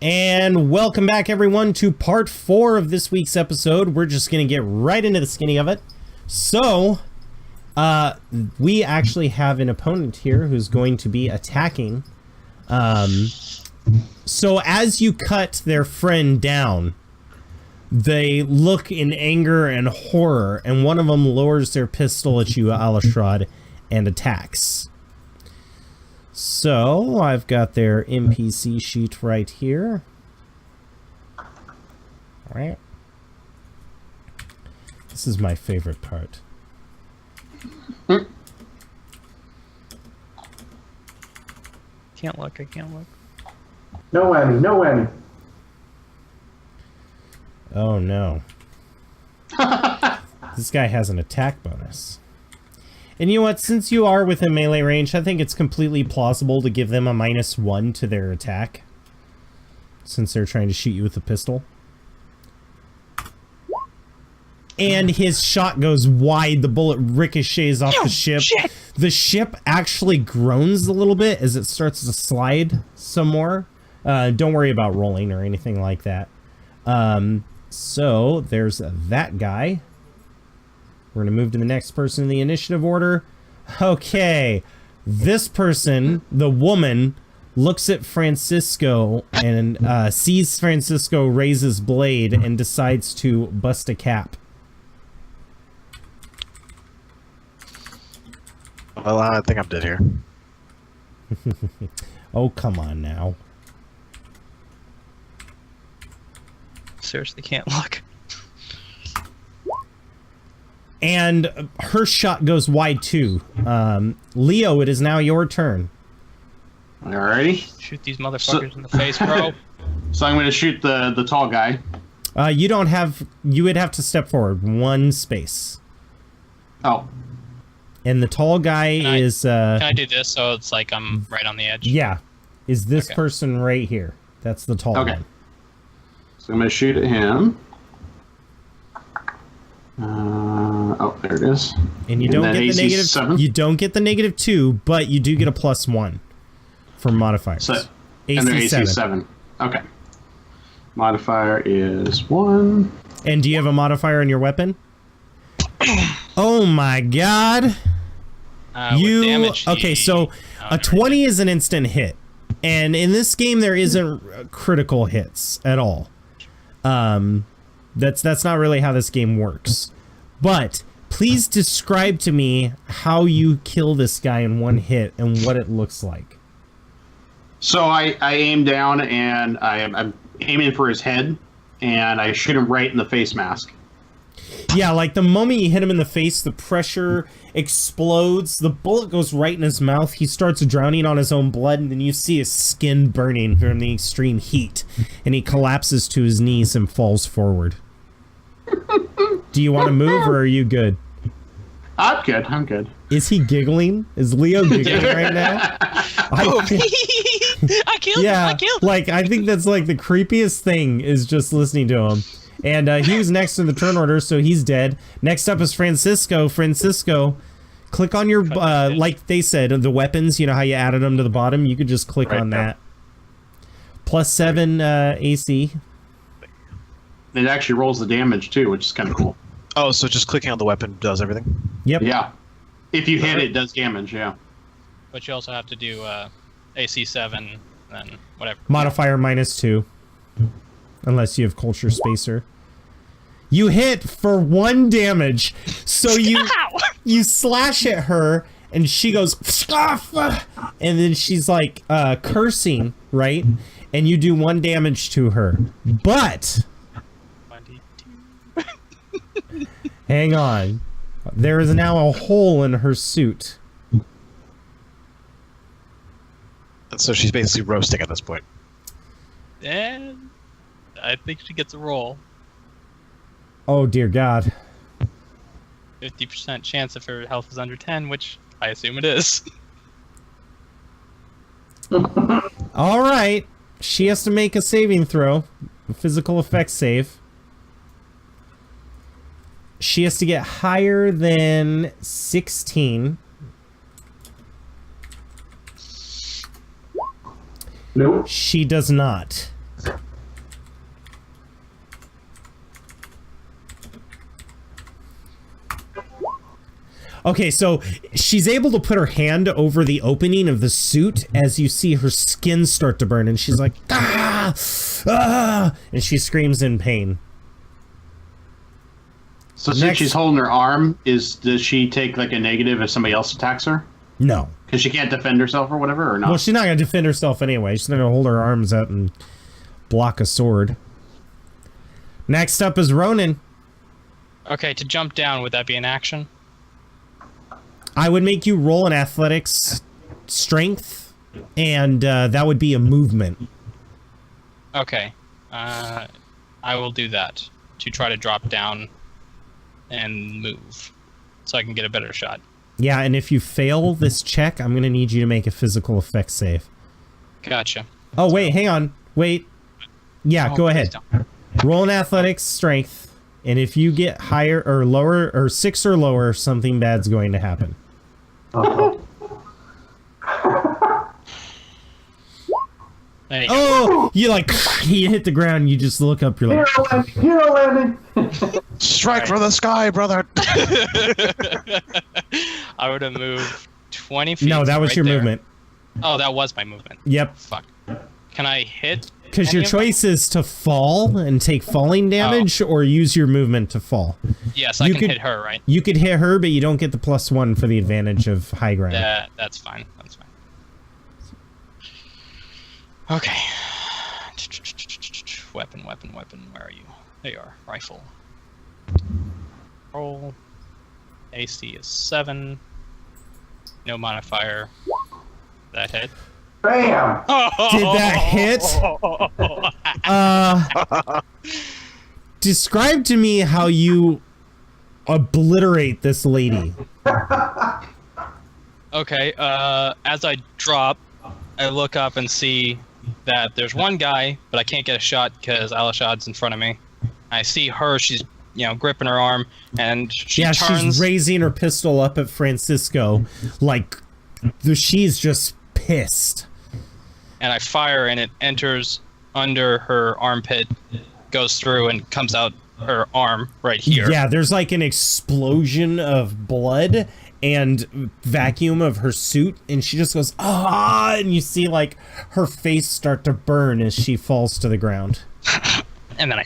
And welcome back, everyone, to part 4 of this week's episode. We're just going to get right into the skinny of it. So, we actually have an opponent here who's going to be attacking. So as you cut their friend down, they look in anger and horror, and one of them lowers their pistol at you, Alistrad, and attacks. So, I've got their NPC sheet right here. Alright. This is my favorite part. Can't look, I can't look. No whammy, no whammy. Oh no. This guy has an attack bonus. And you know what, since you are within melee range, I think it's completely plausible to give them a -1 to their attack. Since they're trying to shoot you with a pistol. And his shot goes wide, the bullet ricochets off the ship. Shit. The ship actually groans a little bit as it starts to slide some more. Don't worry about rolling or anything like that. So, there's that guy. We're going to move to the next person in the initiative order. Okay. This person, the woman, looks at Francisco and sees Francisco raise his blade and decides to bust a cap. Well, I think I'm dead here. Oh, come on now. Seriously can't look. And her shot goes wide too. Leo, it is now your turn. Alrighty. Shoot these motherfuckers in the face, bro. So I'm going to shoot the tall guy. You don't have... You would have to step forward 1 space. Oh. And the tall guy is... Can I do this so it's like I'm right on the edge? Yeah. Is this Okay. person right here. That's the tall one. So I'm going to shoot at him. Oh, there it is. And you don't get the AC negative... 7? You don't get the -2, but you do get a +1 for modifiers. So, and they're AC 7. Okay. Modifier is 1. And do you have a modifier on your weapon? Oh my god. What damage okay, so a 20 is an instant hit. And in this game there isn't critical hits at all. That's not really how this game works. But please describe to me how you kill this guy in 1 hit and what it looks like. So I aim down and I'm aiming for his head, and I shoot him right in the face mask. Yeah, like the moment you hit him in the face, the pressure explodes, the bullet goes right in his mouth, he starts drowning on his own blood, and then you see his skin burning from the extreme heat, and he collapses to his knees and falls forward. Do you want to move, or are you good? I'm good, I'm good. Is he giggling? Is Leo giggling right now? I killed him! I killed him! Like, I think that's like the creepiest thing is just listening to him. And he was next in the turn order, so he's dead. Next up is Francisco. Francisco, click on your, like they said, the weapons, you know how you added them to the bottom? You could just click right on there. that. +7 AC. It actually rolls the damage too, which is kind of cool. Oh, so just clicking on the weapon does everything? Yep. Yeah. If you hit it, it does damage, yeah. But you also have to do AC 7, then whatever. Modifier -2. Unless you have culture spacer. You hit for 1 damage. So you slash at her and she goes "Scoff!" And then she's like cursing, right? And you do 1 damage to her. But hang on. There is now a hole in her suit. And so she's basically roasting at this point. And I think she gets a roll. Oh dear God. 50% chance if her health is under 10, which I assume it is. All right. She has to make a saving throw. A physical effects save. She has to get higher than 16. Nope. She does not. Okay, so she's able to put her hand over the opening of the suit as you see her skin start to burn, and she's like, ah, ah, and she screams in pain. So since she's holding her arm, does she take like a negative if somebody else attacks her? No. Because she can't defend herself or whatever, or not? Well, she's not going to defend herself anyway. She's going to hold her arms up and block a sword. Next up is Ronan. Okay, to jump down, would that be an action? I would make you roll an athletics strength, and that would be a movement. Okay. I will do that to try to drop down and move so I can get a better shot. Yeah, and if you fail this check, I'm going to need you to make a physical effect save. Gotcha. Oh, wait, hang on. Wait. Yeah, go ahead. Roll an athletics strength, and if you get higher or lower, or 6 or lower, something bad's going to happen. Oh, you like, you hit the ground, you just look up, you're like... Hero landing! Strike from the sky, brother! I would have moved 20 feet. No, that was right your there. movement. Oh, that was my movement. Yep. Fuck. Can I hit? Because your choice is to fall and take falling damage, or use your movement to fall. Yes, I can hit her, right? You could hit her, but you don't get the +1 for the advantage of high ground. That's fine. That's fine. Okay. Weapon. Where are you? There you are. Rifle. Roll. AC is 7. No modifier. That hit. Bam! Did that hit? Describe to me how you obliterate this lady. Okay, as I drop, I look up and see that there's one guy, but I can't get a shot because Alishad's in front of me. I see her, she's, gripping her arm, and she turns. She's raising her pistol up at Francisco, like, she's just pissed. And I fire, and it enters under her armpit, goes through, and comes out her arm right here. Yeah, there's like an explosion of blood and vacuum of her suit, and she just goes, ah, and you see like her face start to burn as she falls to the ground. And then I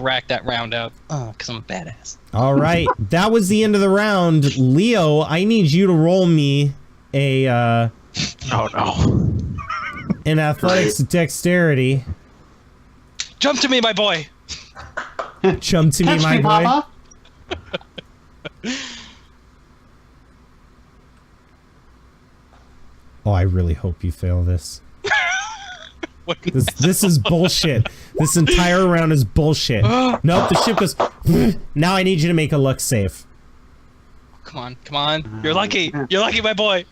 rack that round out, because I'm a badass. All right, that was the end of the round. Leo, I need you to roll me a Oh no. an athletics dexterity. Jump to me, my boy! Jump to me, Catch my me, boy. Papa. Oh, I really hope you fail this. This is bullshit. This entire round is bullshit. Nope, the ship goes... Now I need you to make a luck save. Come on. You're lucky, my boy.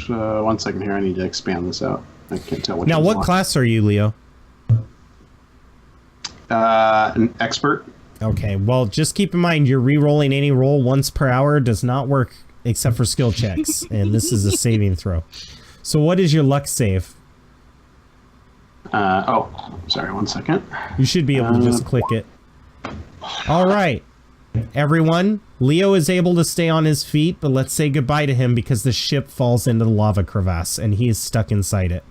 1 second here, I need to expand this out. I can't tell which Now, one's what what. class are you, Leo? An expert. Okay, well, just keep in mind, you're re-rolling any roll once per hour does not work except for skill checks, and this is a saving throw. So what is your luck save? Sorry, 1 second. You should be able to just click it. All right, everyone. Leo is able to stay on his feet, but let's say goodbye to him because the ship falls into the lava crevasse, and he is stuck inside it.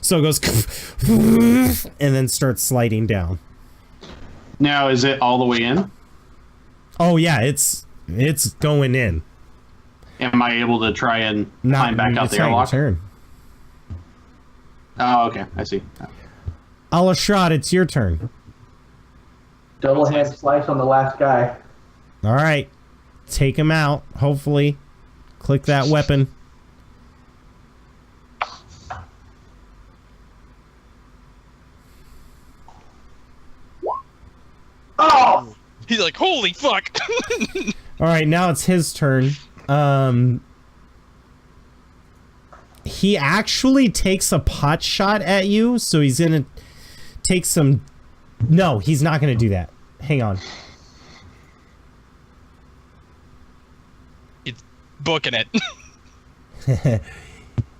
So it goes... and then starts sliding down. Now, is it all the way in? Oh, yeah, it's going in. Am I able to try and climb back out the airlock? Turn. Oh, okay, I see. Alashad, it's your turn. Double hand slice on the last guy. All right. Take him out, hopefully. Click that weapon. Oh! He's like, holy fuck! All right, now it's his turn. He actually takes a pot shot at you, so he's gonna take some... No, he's not gonna do that. Hang on. He's booking it.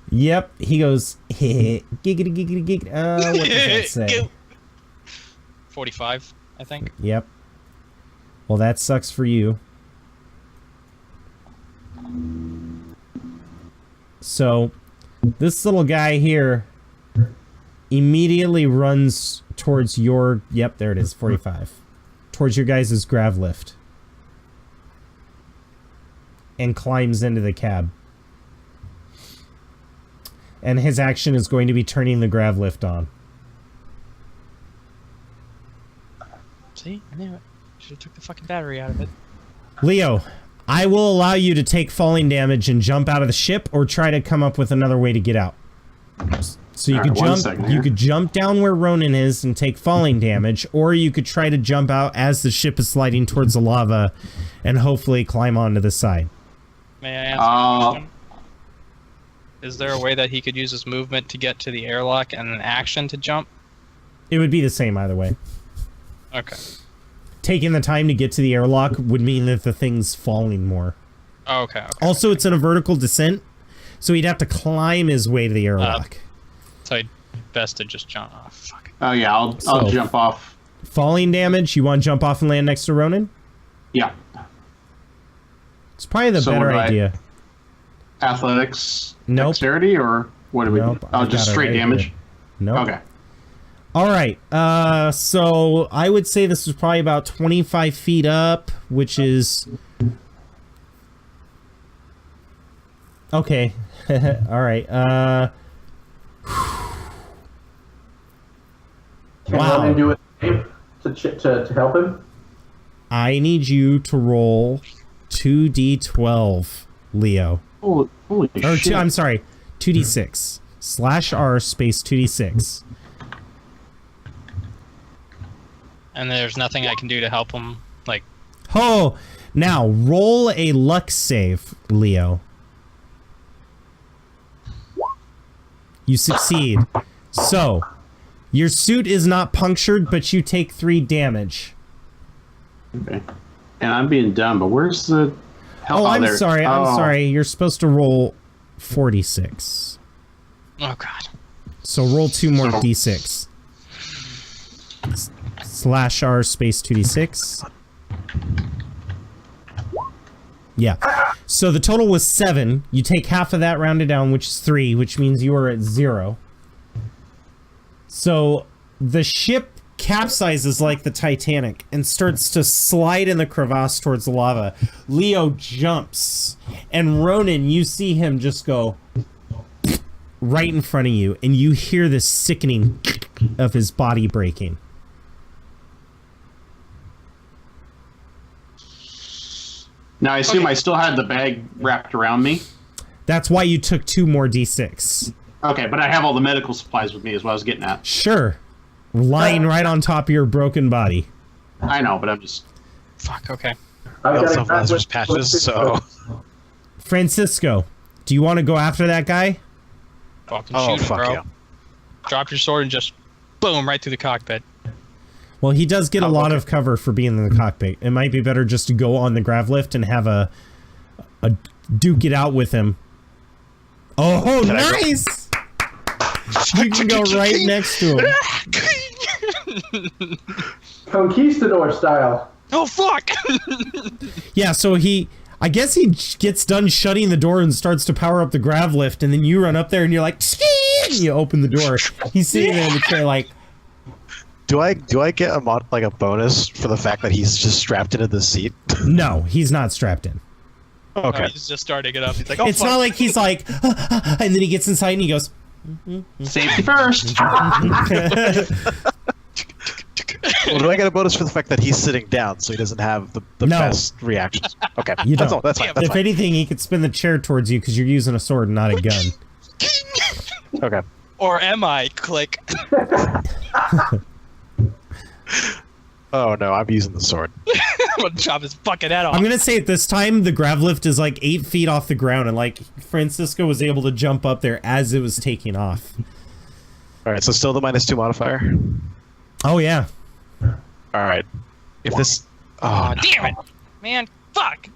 Yep, he goes... giggity, giggity, giggity. What does that say? 45, I think. Yep. Well, that sucks for you. So this little guy here immediately runs towards your... Yep, there it is, 45. Towards your guys' grav lift. And climbs into the cab. And his action is going to be turning the grav lift on. See? I knew it. Should have took the fucking battery out of it. Leo, I will allow you to take falling damage and jump out of the ship, or try to come up with another way to get out. So you could jump down where Ronan is and take falling damage, or you could try to jump out as the ship is sliding towards the lava and hopefully climb onto the side. May I ask a question? Is there a way that he could use his movement to get to the airlock and an action to jump? It would be the same either way. Okay. Taking the time to get to the airlock would mean that the thing's falling more. Oh, okay. Also, it's in a vertical descent, so he'd have to climb his way to the airlock. So best to just jump off. Fuck. Oh yeah, I'll jump off. Falling damage, you want to jump off and land next to Ronan? Yeah. It's probably the better idea. Athletics, Nope. dexterity, or what do we do? Oh, just straight damage? Nope. Okay. Alright, so I would say this is probably about 25 feet up, which is... Okay. Alright, Can Wow. Ronan do it to help him? I need you to roll 2d12, Leo. Holy Or shit. I'm sorry, 2d6. /R space 2d6. And there's nothing I can do to help him, like... Oh! Now, roll a luck save, Leo. You succeed. So, your suit is not punctured, but you take 3 damage. Okay. And I'm being dumb, but where's the... Oh, I'm sorry, I'm sorry. You're supposed to roll 46. Oh, God. So roll 2 more d6. /R space 2d6. Yeah. So the total was 7. You take half of that rounded down, which is 3, which means you are at 0. So the ship capsizes like the Titanic and starts to slide in the crevasse towards the lava. Leo jumps, and Ronan, you see him just go right in front of you, and you hear this sickening of his body breaking. Now, I assume I still had the bag wrapped around me. That's why you took 2 more d6. Okay, but I have all the medical supplies with me is what I was getting at. Sure. Lying right on top of your broken body. I know, but I'm just... Fuck, okay. I also have Lazarus patches, so... Francisco, do you want to go after that guy? Fucking Oh, shoot him, fuck bro. yeah. Drop your sword and just boom right through the cockpit. Well, he does get a lot of cover for being in the cockpit. It might be better just to go on the grav lift and have a duke it out with him. Oh, nice! You can go right next to him. Conquistador style. Oh, fuck! Yeah, so I guess he gets done shutting the door and starts to power up the grav lift, and then you run up there and you're like, "Skee!" and you open the door. He's sitting there in the chair like... Do I get a bonus for the fact that he's just strapped into the seat? No, he's not strapped in. Okay. Oh, he's just starting to get up. He's like, oh, It's fuck. not like he's like, and then he gets inside and he goes, Safety first! Well, do I get a bonus for the fact that he's sitting down so he doesn't have the No. best reactions? Okay. You That's don't. all. That's fine. That's if fine. anything, he could spin the chair towards you because you're using a sword and not a gun. Okay. Or am I? Click. Oh no, I'm using the sword. I'm gonna chop his fucking head off. I'm gonna say at this time the grav lift is like 8 feet off the ground, and like Francisco was able to jump up there as it was taking off. All right, so still the -2 modifier. Oh yeah. All right. If this, Oh, damn it! Man, fuck!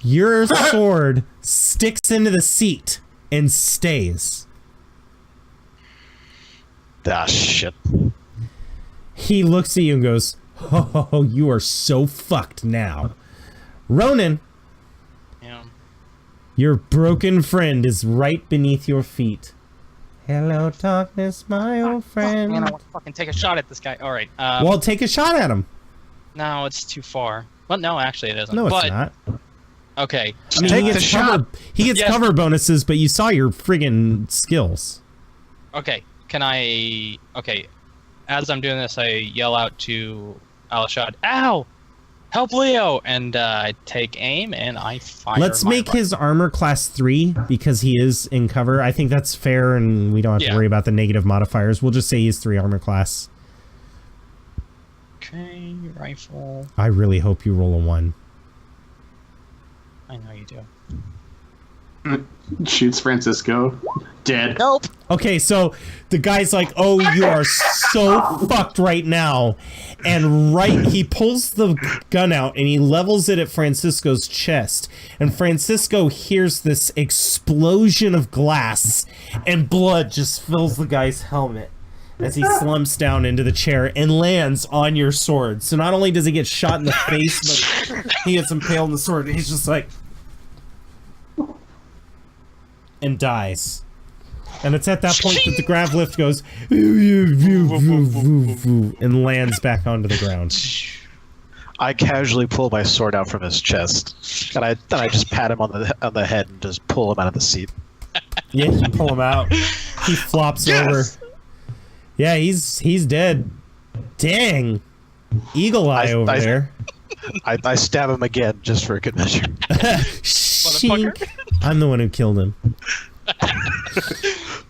Your sword sticks into the seat and stays. shit. He looks at you and goes, "Oh, you are so fucked now." Ronan, Yeah. Your broken friend is right beneath your feet. Hello, darkness, my old friend. Man, I want to fucking take a shot at this guy. All right. Well, take a shot at him. No, it's too far. Well, no, actually, it isn't. No, it's but, not. Okay. I mean, Take the shot. He gets cover bonuses, but you saw your friggin' skills. Okay. Can I? Okay. As I'm doing this, I yell out to Alashad, "Ow! Help Leo!" And I take aim and I fire. Let's make his armor class 3 because he is in cover. I think that's fair, and we don't have to worry about the negative modifiers. We'll just say he's 3 armor class. Okay, rifle. I really hope you roll a 1. I know you do. Shoots Francisco. Dead. Nope. Okay, so the guy's like, "Oh, you are so fucked right now," and he pulls the gun out and he levels it at Francisco's chest, and Francisco hears this explosion of glass, and blood just fills the guy's helmet as he slumps down into the chair and lands on your sword. So not only does he get shot in the face, but he gets impaled in the sword, and he's just like, and dies. And it's at that point that the grav lift goes and lands back onto the ground. I casually pull my sword out from his chest, and I just pat him on the head and just pull him out of the seat. Yeah, you pull him out. He flops over. Yeah, he's dead. Dang. Eagle eye over there. I stab him again just for a good measure. Shink. I'm the one who killed him.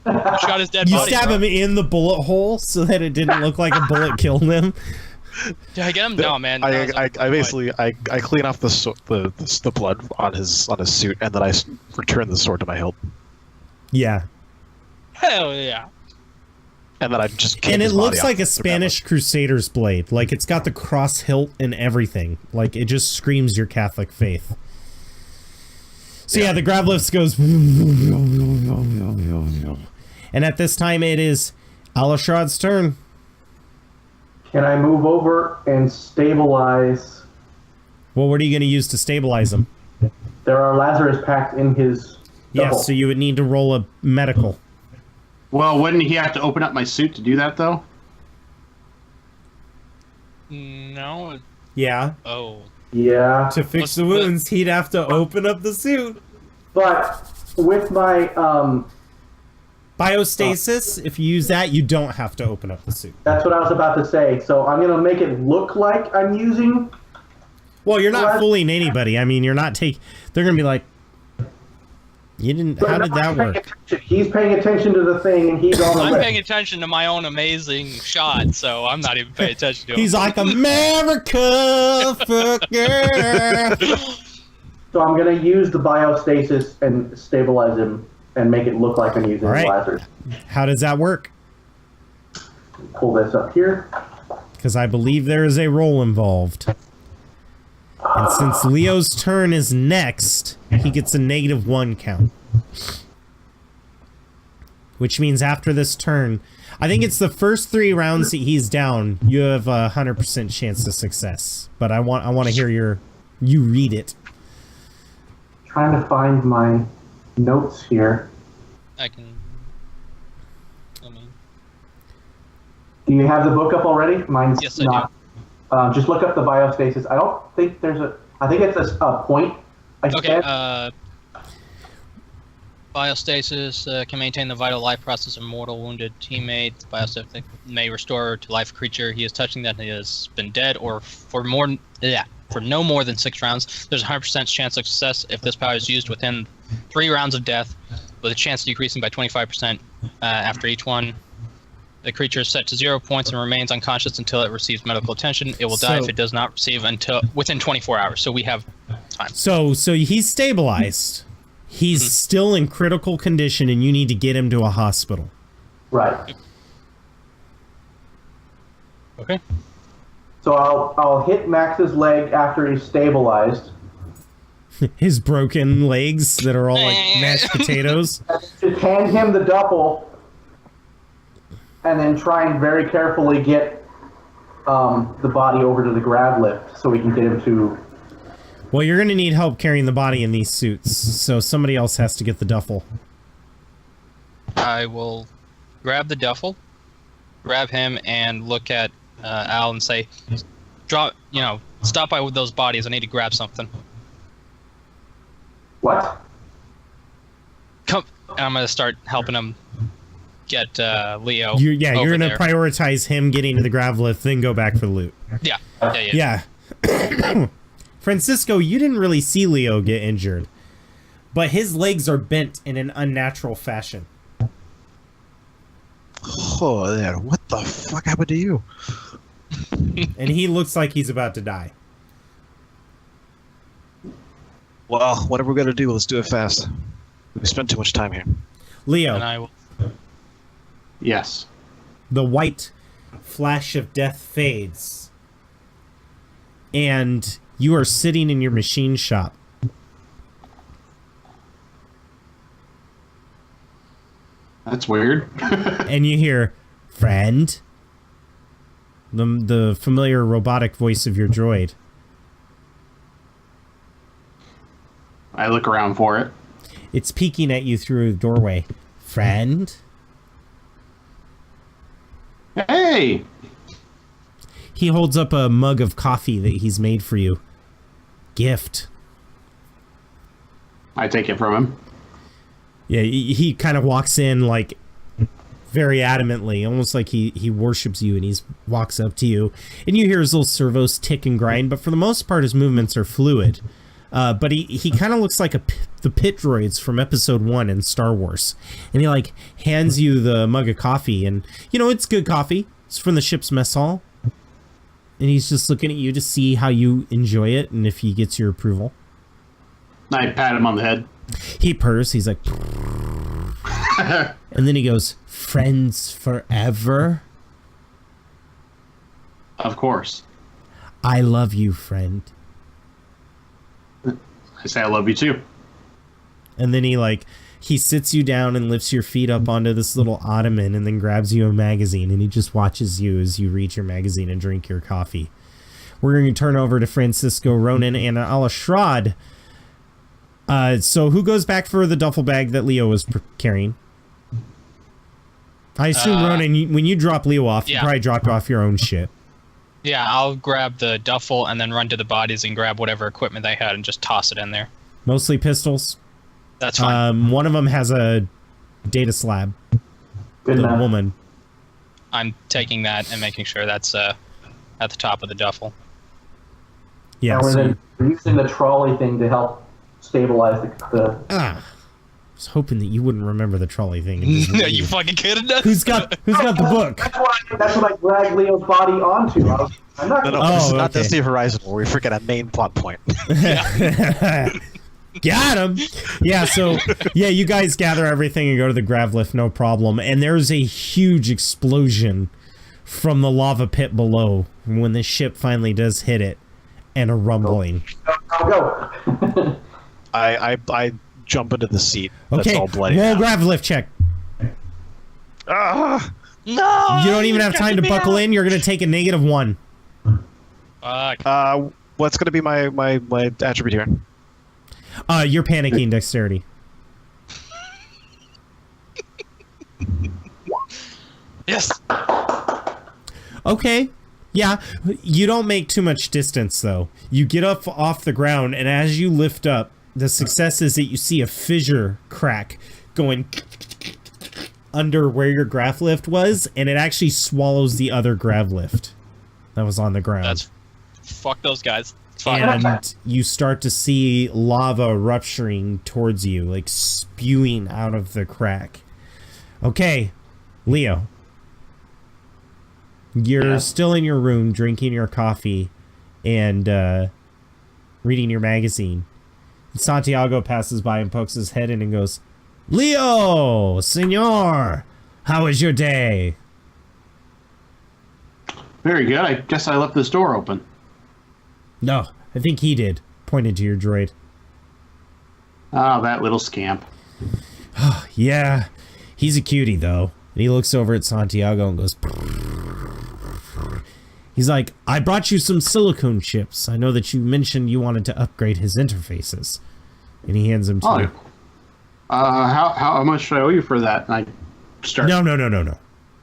Shot his dead You body. stab him in the bullet hole so that it didn't look like a bullet killed him. Did I get him? No, man. I basically clean off the blood on his suit, and then I return the sword to my hilt. Yeah. Hell yeah. And then I just kick And it his body looks off like a the Spanish Crusader's blade. Like, it's got the cross hilt and everything. Like, it just screams your Catholic faith. So yeah, the grav lift goes... And at this time, it is Alashrad's turn. Can I move over and stabilize? Well, what are you going to use to stabilize him? There are Lazarus packs in his Yeah, double. so you would need to roll a medical. Well, wouldn't he have to open up my suit to do that, though? No. Yeah. Oh. Yeah, To fix the wounds, he'd have to open up the suit. but with my Biostasis, if you use that, you don't have to open up the suit. that's what I was about to say. So I'm gonna make it look like I'm using. Well, you're not What? fooling anybody. I mean, you're not they're going to be like, you didn't, how did that work? He's paying attention to the thing, and he's on the I'm list. paying attention to my own amazing shot, so I'm not even paying attention to him. He's like, America, fucker. So I'm gonna use the biostasis and stabilize him and make it look like I'm using All right. Lazarus. How does that work? Pull this up here. Because I believe there is a roll involved. And since Leo's turn is next, he gets a -1 count. Which means after this turn, I think it's the first 3 rounds that he's down, you have a 100% chance of success. But I want to hear you read it. Trying to find my notes here. I mean, Do you have the book up already? Mine's Yes, I not. Just look up the biostasis. I don't think there's I think it's a point. okay, biostasis can maintain the vital life process of mortal wounded teammate. Biostasis may restore to life a creature he is touching that has been dead or for no more than 6 rounds. There's a 100% chance of success if this power is used within 3 rounds of death, with a chance decreasing by 25% after each one. The creature is set to 0 points and remains unconscious until it receives medical attention. It will die if it does not receive until within 24 hours. So we have time. So he's stabilized. He's still in critical condition, and you need to get him to a hospital. Right. Okay. So I'll hit Max's leg after he's stabilized. His broken legs that are all like mashed potatoes. Just hand him the double, and then try and very carefully get the body over to the grab lift so we can get him to. Well, you're going to need help carrying the body in these suits, so somebody else has to get the duffel. I will grab the duffel, grab him, and look at Al and say, stop by with those bodies. I need to grab something. What? Come, and I'm going to start helping him get Leo. You're going to there. prioritize him getting to the grav lift, then go back for the loot. Yeah. Francisco, you didn't really see Leo get injured, but his legs are bent in an unnatural fashion. Oh, yeah. What the fuck happened to you? And he looks like he's about to die. Well, whatever we're gonna do, let's do it fast. We spent too much time here. Leo, And I will. Yes. the white flash of death fades, and you are sitting in your machine shop. That's weird. And you hear, "Friend?" The familiar robotic voice of your droid. I look around for it. It's peeking at you through a doorway. "Friend?" Hey! He holds up a mug of coffee that he's made for you. Gift. I take it from him. Yeah, he kind of walks in like very adamantly, almost like he worships you, and he walks up to you, and you hear his little servos tick and grind, but for the most part his movements are fluid. But he kind of looks like the pit droids from episode 1 in Star Wars. And he like hands you the mug of coffee, and it's good coffee. It's from the ship's mess hall. And he's just looking at you to see how you enjoy it and if he gets your approval. I pat him on the head. He purrs. He's like... And then he goes, "Friends forever?" Of course. "I love you, friend." I say I love you too. And then he sits you down and lifts your feet up onto this little ottoman and then grabs you a magazine, and he just watches you as you read your magazine and drink your coffee. We're going to turn over to Francisco, Ronan, and Al-Ashrad. So who goes back for the duffel bag that Leo was carrying? I assume, Ronan, when you drop Leo off, you probably dropped off your own shit. Yeah, I'll grab the duffel and then run to the bodies and grab whatever equipment they had and just toss it in there. Mostly pistols. That's fine. One of them has a data slab. Good The enough. woman. I'm taking that and making sure that's at the top of the duffel. Yeah. And we're So, then using the trolley thing to help stabilize the I was hoping that you wouldn't remember the trolley thing. And just No, leave. you fucking kidding us? Who's got the book? That's what I dragged Leo's body onto. I'm not No, gonna... this is Oh, not okay. Destiny Horizon where we forget a main plot point. Got him. Yeah, you guys gather everything and go to the grav lift, no problem. And there's a huge explosion from the lava pit below when the ship finally does hit it, and a rumbling. Go. I jump into the seat. That's Okay, all bloody. roll now. grav lift check. Ah! No! You don't even have time to buckle in. You're gonna take a -1. Fuck. What's going to be my attribute here? You're panicking dexterity. Yes! Okay. Yeah, you don't make too much distance, though. You get up off the ground, and as you lift up, the success is that you see a fissure crack going under where your grav lift was, and it actually swallows the other grav lift that was on the ground. Fuck those guys. It's fine. And you start to see lava rupturing towards you, like spewing out of the crack. Okay, Leo. You're still in your room drinking your coffee and reading your magazine. Santiago passes by and pokes his head in and goes, "Leo, senor, how was your day?" Very good. I guess I left this door open. No, I think he did. Pointed to your droid. Oh, that little scamp. Yeah, he's a cutie, though. And he looks over at Santiago and goes... He's like, I brought you some silicone chips. I know that you mentioned you wanted to upgrade his interfaces. And he hands them to you. How much should I owe you for that? And I start. No.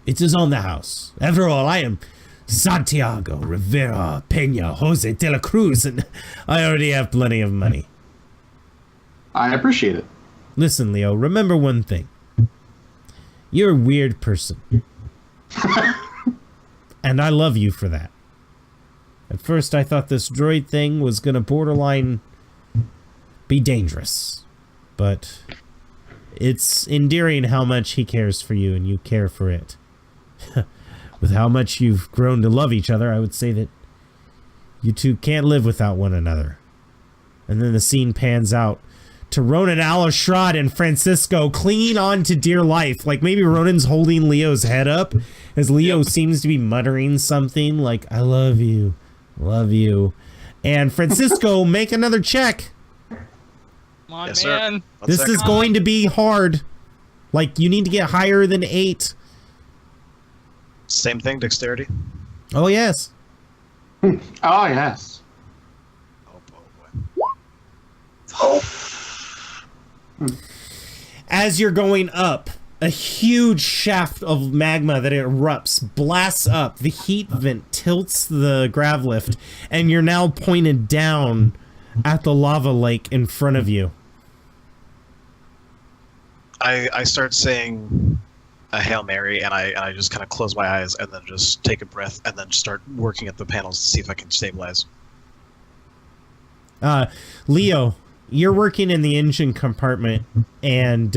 It is on the house. After all, I am Santiago Rivera Peña Jose de la Cruz, and I already have plenty of money. I appreciate it. Listen, Leo, remember one thing. You're a weird person. And I love you for that. At first, I thought this droid thing was gonna borderline be dangerous. But it's endearing how much he cares for you and you care for it. With how much you've grown to love each other, I would say that you two can't live without one another. And then the scene pans out to Ronan Al-Ashrad and Francisco clinging on to dear life. Like maybe Ronan's holding Leo's head up as Leo seems to be muttering something like, I love you. And Francisco, make another check. Come on, Yes, man. sir. This is going to be hard. Like, you need to get higher than 8. Same thing, dexterity. Oh, yes. Oh, yes. Oh boy. As you're going up, a huge shaft of magma that erupts blasts up. The heat vent tilts the grav lift, and you're now pointed down at the lava lake in front of you. I start saying a Hail Mary, and I just kind of close my eyes and then just take a breath and then start working at the panels to see if I can stabilize. Leo, you're working in the engine compartment, and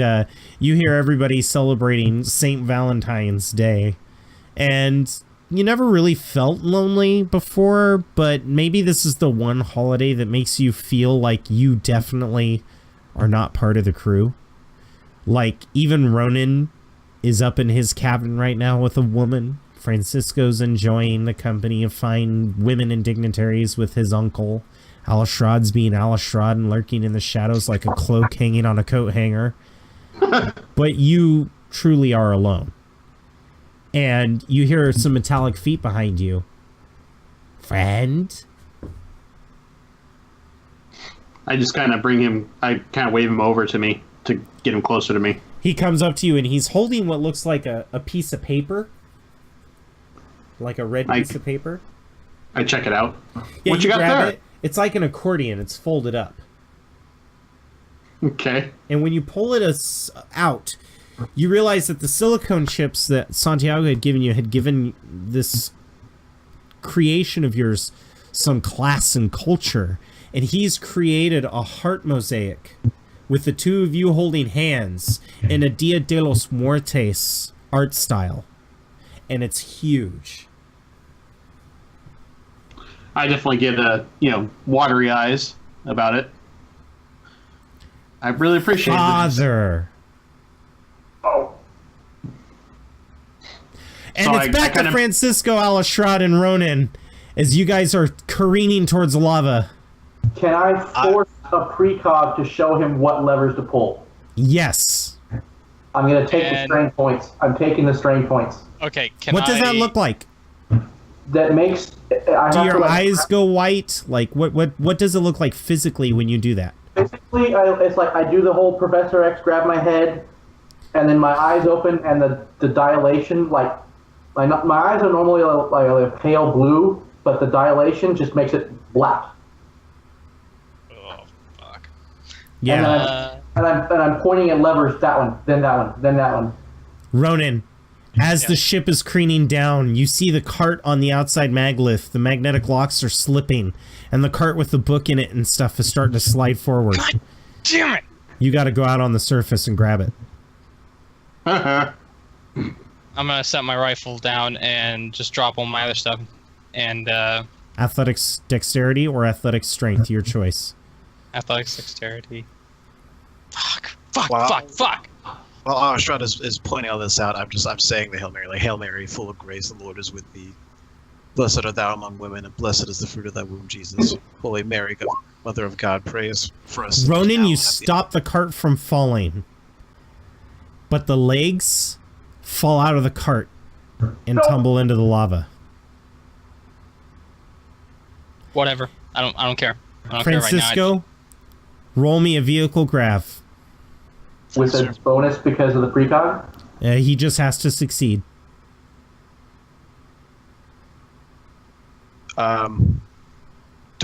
you hear everybody celebrating St. Valentine's Day. And you never really felt lonely before, but maybe this is the one holiday that makes you feel like you definitely are not part of the crew. Like, even Ronan is up in his cabin right now with a woman. Francisco's enjoying the company of fine women and dignitaries with his uncle. Al-Ashrad's being Al-Ashrad and lurking in the shadows like a cloak hanging on a coat hanger. But you truly are alone. And you hear some metallic feet behind you. Friend? I just kind of wave him over to me to get him closer to me. He comes up to you and he's holding what looks like a piece of paper. Like a red piece of paper. I check it out. Yeah, What you got there? it. It's like an accordion. It's folded up. Okay. And when you pull it out, you realize that the silicone chips that Santiago had given this creation of yours some class and culture. And he's created a heart mosaic with the two of you holding hands in a Dia de los Muertes art style. And it's huge. I definitely get watery eyes about it. I really appreciate it. Father. Oh. And So it's back to Francisco, Al-Ashrad, and Ronan as you guys are careening towards the lava. Can I force a precog to show him what levers to pull? Yes. I'm going to take the strain points. I'm taking the strain points. Okay, What does that look like? That makes... Do your eyes go white? Like, what does it look like physically when you do that? Basically, it's like I do the whole Professor X, grab my head, and then my eyes open, and the dilation, like... My eyes are normally like a pale blue, but the dilation just makes it black. Oh, fuck. Yeah. And I'm pointing at levers, that one, then that one, then that one. Ronan, as the ship is careening down, you see the cart on the outside mag lift. The magnetic locks are slipping, and the cart with the book in it and stuff is starting to slide forward. God damn it! You got to go out on the surface and grab it. I'm gonna set my rifle down and just drop all my other stuff. And Athletics dexterity or athletics strength, your choice. athletics dexterity. Fuck! Wow. Fuck! Well, Al-Ashrad is pointing all this out. I'm saying the Hail Mary, like, Hail Mary, full of grace, the Lord is with thee. Blessed art thou among women, and blessed is the fruit of thy womb, Jesus. Holy Mary, Mother of God, praise for us. Ronan, you stop the cart from falling, but the legs fall out of the cart and tumble into the lava. Whatever. I don't care. I don't care right now. Francisco, roll me a vehicle grav. With a bonus because of the precog? He just has to succeed. Do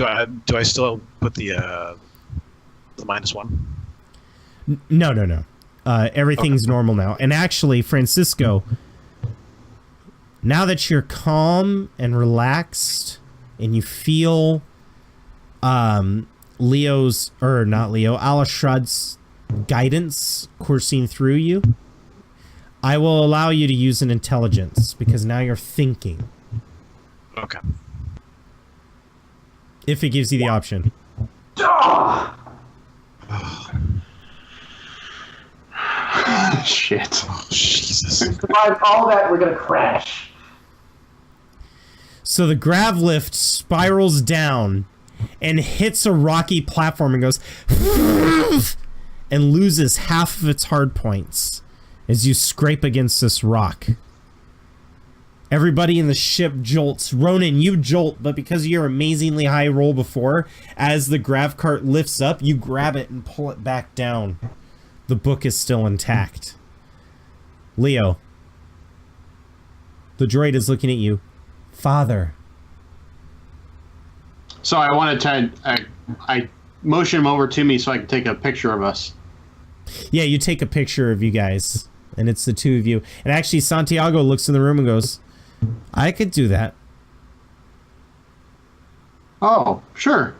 I still put the -1? No. Everything's normal now. And actually, Francisco, now that you're calm and relaxed and you feel Alashrad's guidance coursing through you, I will allow you to use an intelligence because now you're thinking. Okay. If it gives you the option. Shit. Oh, Jesus. Survive all that, we're gonna crash. So the grav lift spirals down and hits a rocky platform and goes and loses half of its hard points as you scrape against this rock. Everybody in the ship jolts. Ronan, you jolt, but because of your amazingly high roll before, as the grav cart lifts up, you grab it and pull it back down. The book is still intact. Leo, the droid is looking at you. Father. So I wanted to. I motion him over to me so I can take a picture of us. Yeah, you take a picture of you guys, and it's the two of you. And actually, Santiago looks in the room and goes, I could do that. Oh, sure.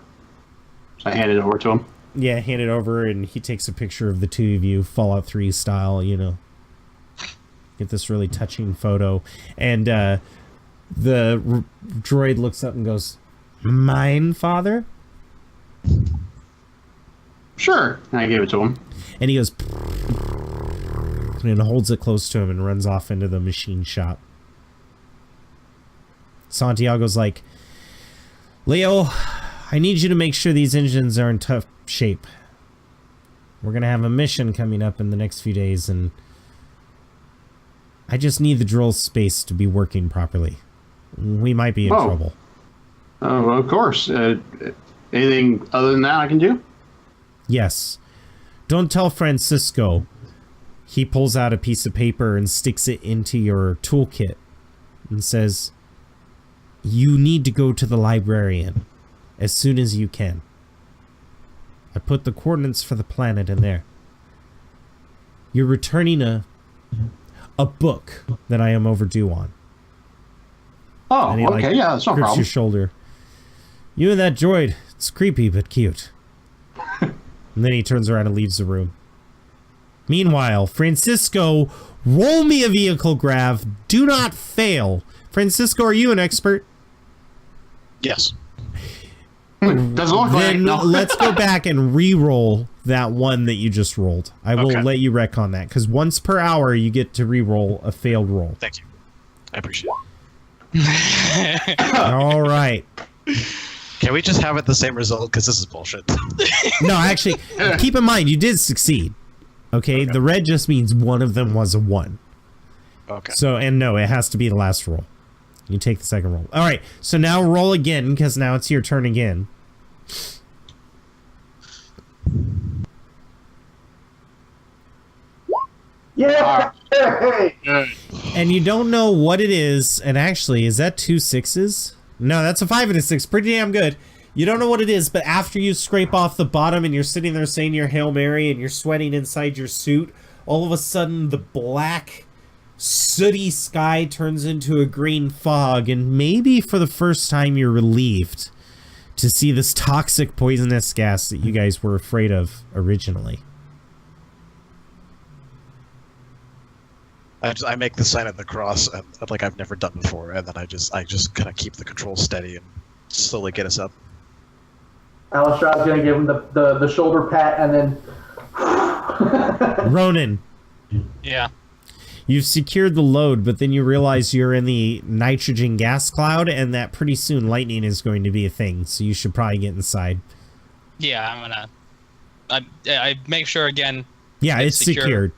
So I handed it over to him. Yeah, hand it over, and he takes a picture of the two of you, Fallout 3 style, you know. Get this really touching photo. And the droid looks up and goes, Mine, father? Sure. And I gave it to him. And he goes, and holds it close to him and runs off into the machine shop. Santiago's like, Leo, I need you to make sure these engines are in tough shape. We're going to have a mission coming up in the next few days, and I just need the drill space to be working properly. We might be in trouble. Oh, of course. Anything other than that I can do? Yes. Don't tell Francisco. He pulls out a piece of paper and sticks it into your toolkit and says, you need to go to the librarian as soon as you can. I put the coordinates for the planet in there. You're returning a book that I am overdue on. Oh, And he, okay, yeah, that's no grips problem. your shoulder. You and that droid, it's creepy but cute. And then he turns around and leaves the room. Meanwhile, Francisco, roll me a vehicle grav. Do not fail. Francisco, are you an expert? Yes. Doesn't look like Then no. let's go back and re-roll that one that you just rolled. I will Okay. let you wreck on that, because once per hour you get to re-roll a failed roll. Thank you. I appreciate it. All right. Can we just have it the same result? Because this is bullshit. No, actually, keep in mind, you did succeed. Okay? The red just means one of them was a 1. Okay. So, and no, it has to be the last roll. You take the second roll. All right, so now roll again, because now it's your turn again. Yeah! Hey! And you don't know what it is, and actually, is that 2 6s? No, that's a 5 and a 6. Pretty damn good. You don't know what it is, but after you scrape off the bottom and you're sitting there saying your Hail Mary and you're sweating inside your suit, all of a sudden the black, sooty sky turns into a green fog, and maybe for the first time you're relieved to see this toxic, poisonous gas that you guys were afraid of originally. I make the sign of the cross, like I've never done before, and then I just kind of keep the control steady and slowly get us up. Alistrad's gonna give him the shoulder pat and then. Ronan, Yeah. you've secured the load, but then you realize you're in the nitrogen gas cloud, and that pretty soon lightning is going to be a thing, so you should probably get inside. Yeah, I'm gonna. I make sure again. Yeah, it's secured.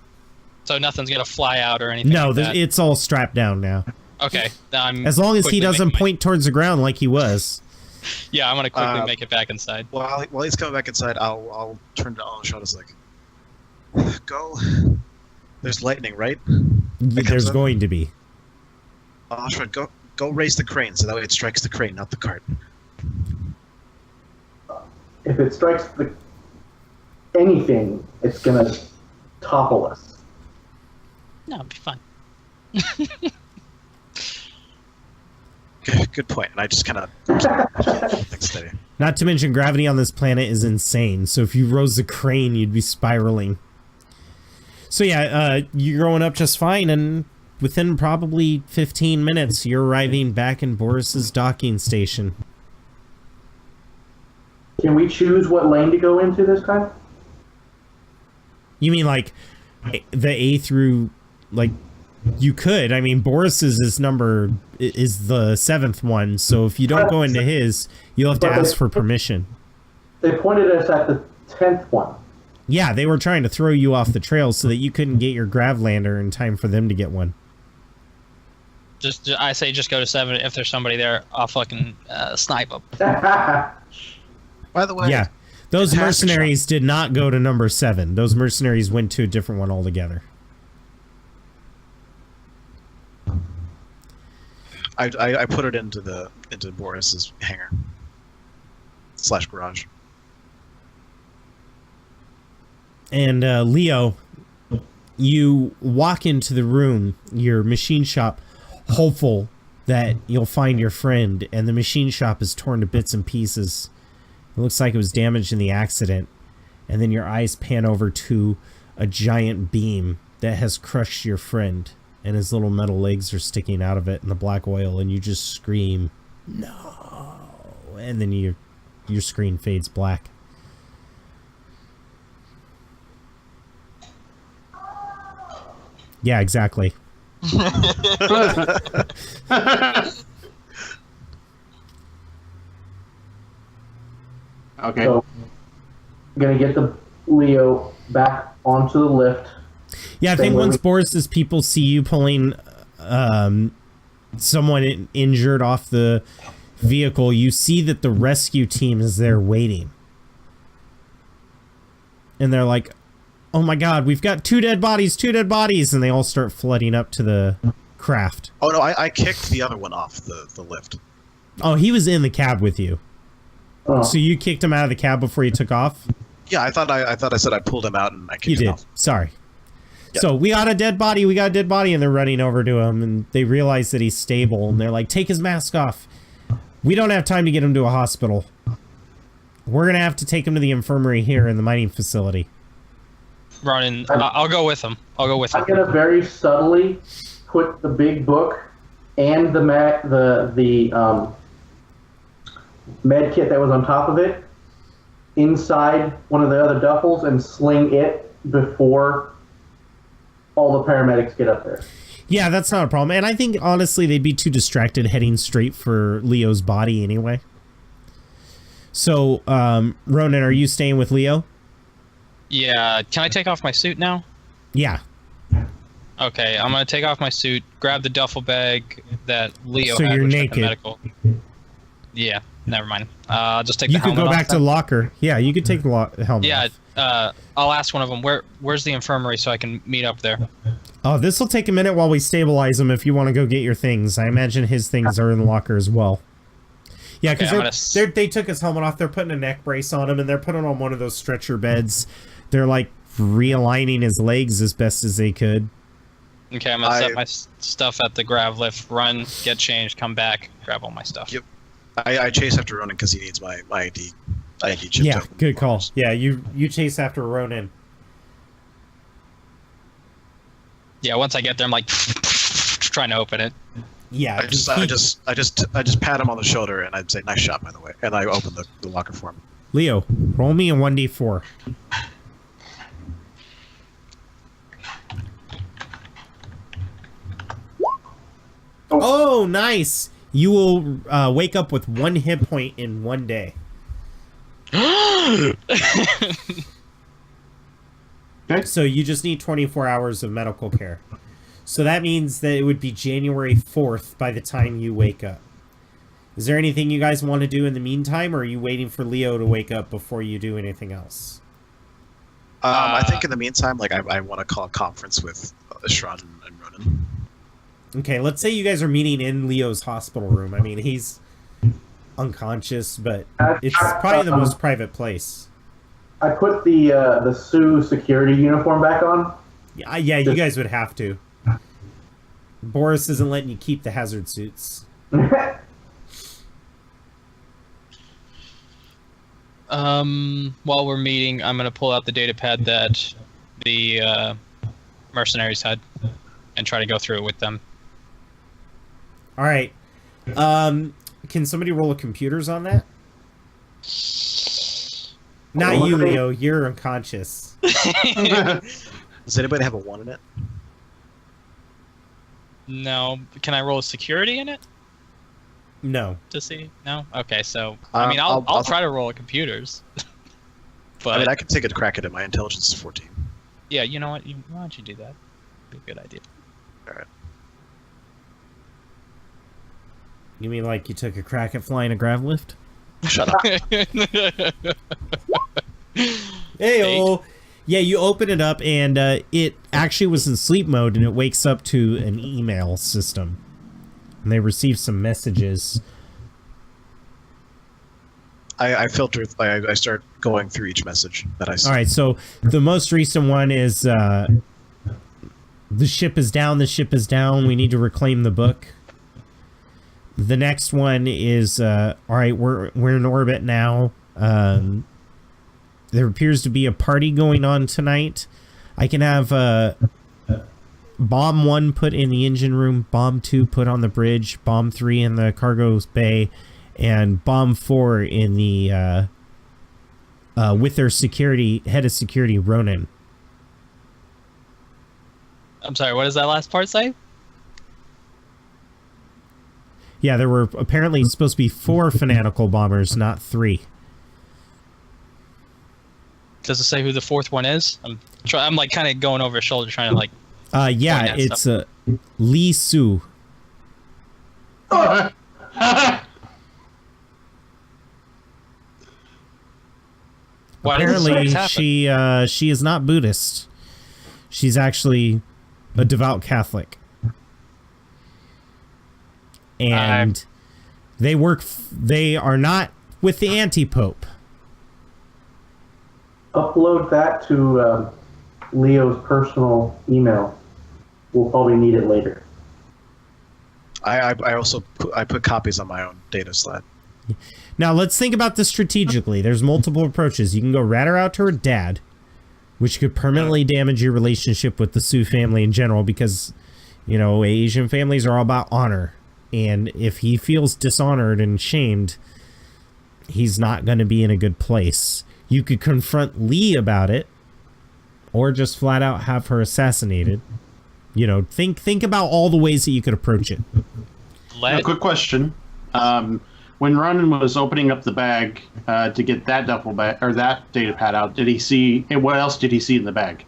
So nothing's gonna fly out or anything. No, like that. it's all strapped down now. Okay. I'm As long as he quickly doesn't making point towards the ground like he was. Yeah, I'm gonna quickly make it back inside. While he's coming back inside, I'll turn to Alashad as like, go. There's lightning, right? There's going to be. Alashad, go raise the crane so that way it strikes the crane, not the cart. If it strikes anything, it's gonna topple us. No, it'll be fine. Good point. And I just kind of keep things steady. Not to mention, gravity on this planet is insane. So if you rose the crane, you'd be spiraling. So yeah, you're going up just fine, and within probably 15 minutes, you're arriving back in Boris's docking station. Can we choose what lane to go into this time? You mean like the A through, like, you could. I mean, Boris's is the 7th one, so if you don't go into his, you'll have to ask for permission. They pointed us at the 10th one. Yeah, they were trying to throw you off the trail so that you couldn't get your Gravlander in time for them to get one. I say just go to 7. If there's somebody there, I'll fucking snipe them. By the way, Yeah, those mercenaries did not go to number 7. Those mercenaries went to a different one altogether. I put it into Boris's hangar / garage. And Leo, you walk into the room, your machine shop, hopeful that you'll find your friend, and the machine shop is torn to bits and pieces. It looks like it was damaged in the accident. And then your eyes pan over to a giant beam that has crushed your friend, and his little metal legs are sticking out of it in the black oil, and you just scream, "No!" And then your screen fades black. Yeah, exactly. Okay. So, I'm gonna get the Leo back onto the lift. Yeah, I think once Boris's people see you pulling someone injured off the vehicle, you see that the rescue team is there waiting. And they're like, "Oh my god, we've got 2 dead bodies, 2 dead bodies!" And they all start flooding up to the craft. Oh no, I kicked the other one off the lift. Oh, he was in the cab with you. Oh. So you kicked him out of the cab before you took off? Yeah, I thought I said I pulled him out and I kicked him off. Sorry. Yeah. So we got a dead body, and they're running over to him, and they realize that he's stable, and they're like, "Take his mask off. We don't have time to get him to a hospital. We're gonna have to take him to the infirmary here in the mining facility." Ronan, I'll go with him. I'm gonna very subtly put the big book and the med kit that was on top of it inside one of the other duffels and sling it before all the paramedics get up there. Yeah, that's not a problem. And I think, honestly, they'd be too distracted heading straight for Leo's body anyway. So, Ronan, are you staying with Leo? Yeah, can I take off my suit now? Yeah. Okay, I'm gonna take off my suit, grab the duffel bag that Leo So had, you're which had naked. the medical. Yeah, never mind. I'll just take You the could helmet go off back to then. the locker. Yeah, you could take the helmet Yeah, off. I'll ask one of them, where's the infirmary so I can meet up there? Oh, this will take a minute while we stabilize him if you want to go get your things. I imagine his things are in the locker as well. Yeah, because they took his helmet off. They're putting a neck brace on him, and they're putting him on one of those stretcher beds. They're, like, realigning his legs as best as they could. Okay, I'm gonna set my stuff at the grav lift, run, get changed, come back, grab all my stuff. Yep. I chase after Ronan because he needs my ID chip. Yeah, good call. Yeah, you chase after Ronan. Yeah, once I get there, I'm like trying to open it. Yeah, I just pat him on the shoulder and I'd say, "Nice shot, by the way," and I open the locker for him. Leo, roll me a 1d4. Oh, nice! You will wake up with 1 hit point in 1 day. Okay. So you just need 24 hours of medical care. So that means that it would be January 4th by the time you wake up. Is there anything you guys want to do in the meantime, or are you waiting for Leo to wake up before you do anything else? I think in the meantime, like I want to call a conference with Shrod and Ronan. Okay, let's say you guys are meeting in Leo's hospital room. I mean, he's unconscious, but it's probably the most private place. I put the Sioux security uniform back on. Yeah, you guys would have to. Boris isn't letting you keep the hazard suits. While we're meeting, I'm gonna pull out the data pad that the mercenaries had and try to go through it with them. All right. Can somebody roll a computers on that? Not you, Leo. You're unconscious. Does anybody have a 1 in it? No. Can I roll a security in it No. to see? No. Okay, so I mean, I'll try to roll a computers. But I mean, I can take a crack at it. My intelligence is 14. yeah, you know what? Why don't you do that? Be a good idea. All right. You mean like you took a crack at flying a grav lift? Shut up. Hey-o! Yeah, you open it up, and it actually was in sleep mode, and it wakes up to an email system. And they receive some messages. I filter. I start going through each message that I see. All right, so the most recent one is the ship is down. The ship is down. We need to reclaim the book. The next one is all right. We're in orbit now. There appears to be a party going on tonight. I can have bomb 1 put in the engine room, bomb 2 put on the bridge, bomb 3 in the cargo bay, and bomb 4 in the with their head of security, Ronan. I'm sorry. What does that last part say? Yeah, there were apparently supposed to be 4 fanatical bombers, not 3. Does it say who the 4th one is? I'm like kind of going over his shoulder, trying to like. Yeah, point at it's stuff. Lee Sue. Why did this Apparently, happen? she is not Buddhist. She's actually a devout Catholic, and they are not with the anti-pope. Upload that to Leo's personal email. We'll probably need it later. I also put copies on my own data slab. Now, let's think about this strategically. There's multiple approaches. You can go rat her out to her dad, which could permanently damage your relationship with the Sioux family in general, because, you know, Asian families are all about honor. And if he feels dishonored and shamed, he's not going to be in a good place. You could confront Lee about it, or just flat out have her assassinated. You know, think about all the ways that you could approach it. A quick question. When Ronan was opening up the bag to get that duffel bag or that data pad out, did he see? What else did he see in the bag?